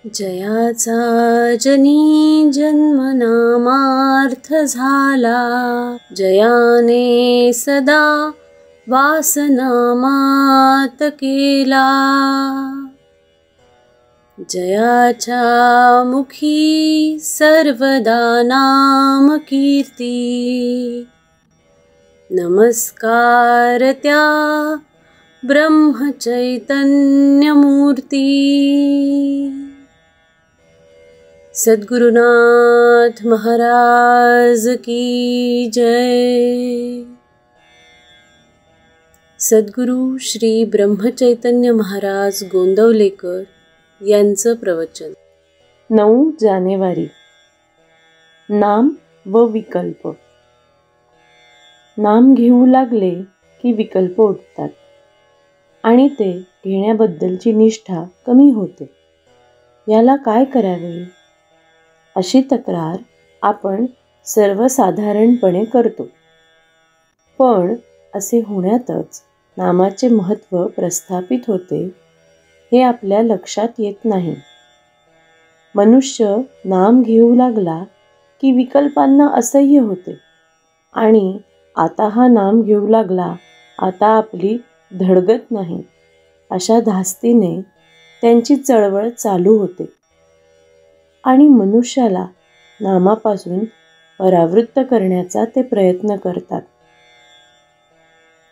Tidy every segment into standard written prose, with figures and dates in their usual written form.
जयाचा जनी जन्मनामार्थ झाला, जयाने सदा वासनामात केला. जयाच्या मुखी सर्वदा नाम कीर्ती, नमस्कार त्या ब्रह्मचैतन्य मूर्ती. सद्गुरुनाथ महाराज की जय. सद्गुरु श्री ब्रह्मचैतन्य महाराज गोंदवलेकर यांचं प्रवचन. 9 जानेवारी. नाम व विकल्प. नाम घेऊ लागले की विकल्प उठतात आणि ते घेण्याबद्दलची निष्ठा कमी होते. याला काय करावे अशी तक्रार आपण सर्वसाधारणपणे करतो. पण असे होण्यातच नामाचे महत्त्व प्रस्थापित होते हे आपल्या लक्षात येत नाही. मनुष्य नाम घेऊ लागला की विकल्पांना असह्य होते आणि आता हा नाम घेऊ लागला, आता आपली धडगत नाही अशा धास्तीने त्यांची चळवळ चालू होते आणि मनुष्याला नामापासून परावृत्त करण्याचा ते प्रयत्न करतात.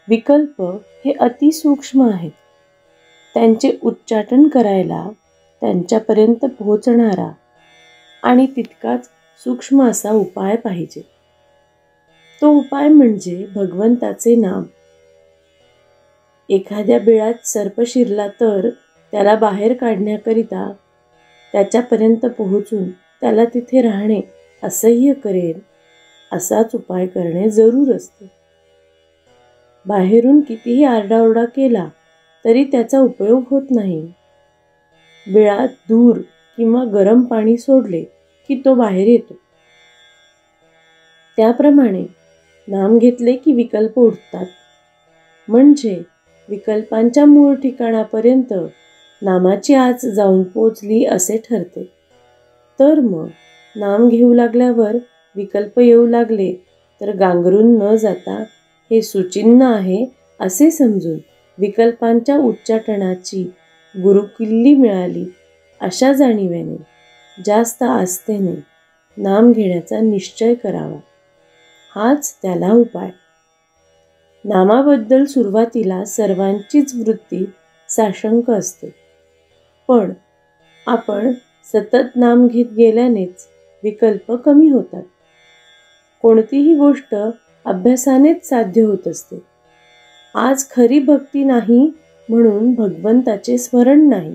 विकल्प हे अतिसूक्ष्म आहेत. त्यांचे उच्चाटन करायला त्यांच्यापर्यंत पोहोचणारा आणि तितकाच सूक्ष्म असा उपाय पाहिजे. तो उपाय म्हणजे भगवंताचे नाम. एखाद्या बिळात सर्प शिरला तर त्याला बाहेर काढण्याकरिता त्याच्यापर्यंत पोहोचून त्याला तिथे राहणे असह्य करेल असाच उपाय करणे जरूर असते. बाहेरून कितीही आरडाओरडा केला तरी त्याचा उपयोग होत नाही. बिळात धूर किंवा गरम पाणी सोडले की तो बाहेर येतो. त्याप्रमाणे नाम घेतले की विकल्प उठतात. म्हणजे विकल्पांच्या मूळ ठिकाणापर्यंत नामाची आच जाऊन पोचली असे ठरते. तर मग नाम घेऊ लागल्यावर विकल्प येऊ लागले तर गांगरून न जाता हे सुचिन्ह आहे असे समजून विकल्पांच्या उच्चाटनाची गुरुकिल्ली मिळाली अशा जाणीवेने जास्त आस्थेने नाम घेण्याचा निश्चय करावा. हाच त्याला उपाय. नामाबद्दल सुरुवातीला सर्वांचीच वृत्ती साशंक असते. पण आपण सतत नाम घेत गेल्यानेच विकल्प कमी होतात. कोणतीही गोष्ट अभ्यासानेच साध्य होत असते. आज खरी भक्ती नाही म्हणून भगवंताचे स्मरण नाही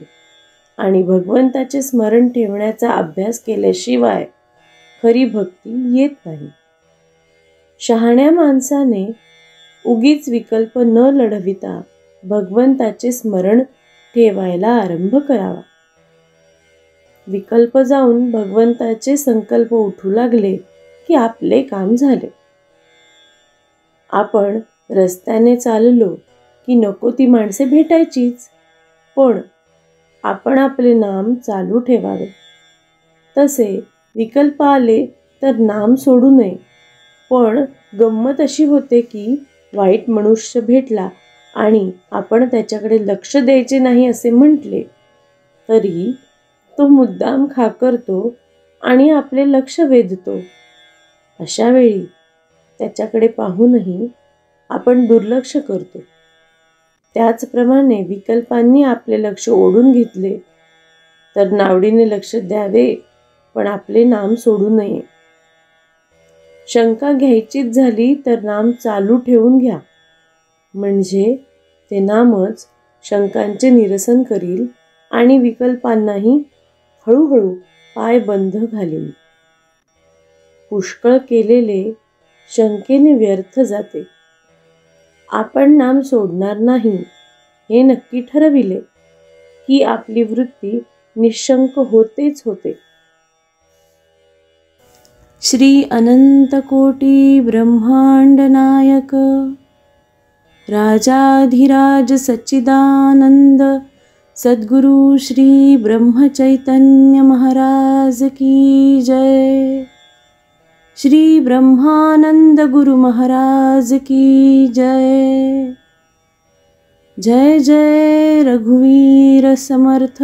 आणि भगवंताचे स्मरण ठेवण्याचा अभ्यास केल्याशिवाय खरी भक्ती येत नाही. शहाण्या माणसाने उगीच विकल्प न लढविता भगवंताचे स्मरण ठेवायला आरंभ करावा. विकल्प जाऊन भगवंताचे संकल्प उठू लागले की आपले काम झाले. आपण रस्त्याने चाललो की नको ती माणसे भेटायचीच, पण आपण आपले नाम चालू ठेवावे. तसे विकल्प आले तर नाम सोडू नये. पण गंमत अशी होते की वाईट मनुष्य भेटला आणि आपण त्याच्याकडे लक्ष द्यायचे नाही असे म्हटले तरी तो मुद्दाम खाकरतो आणि आपले लक्ष वेधतो. अशा वेळी त्याच्याकडे पाहूनही आपण दुर्लक्ष करतो. त्याचप्रमाणे विकल्पांनी आपले लक्ष ओढून घेतले तर नावडीने लक्ष द्यावे पण आपले नाम सोडू नये. शंका घ्यायचीच झाली तर नाम चालू ठेवून घ्या, म्हणजे ते नामच शंकांचे निरसन करील आणि विकल्पांनाही हळूहळू पाय बंद घालील. पुष्कळ केलेले शंकेने व्यर्थ जाते. आपण नाम सोडणार नाही हे नक्की ठरविले की आपली वृत्ती निशंक होतेच होते. श्री अनंतकोटी ब्रह्मांड नायक राजाधिराज सच्चिदानंद सद्गुरु श्री ब्रह्मचैतन्य महाराज की जय। श्री ब्रह्मानंद गुरु महाराज की जय। जय जय रघुवीर समर्थ।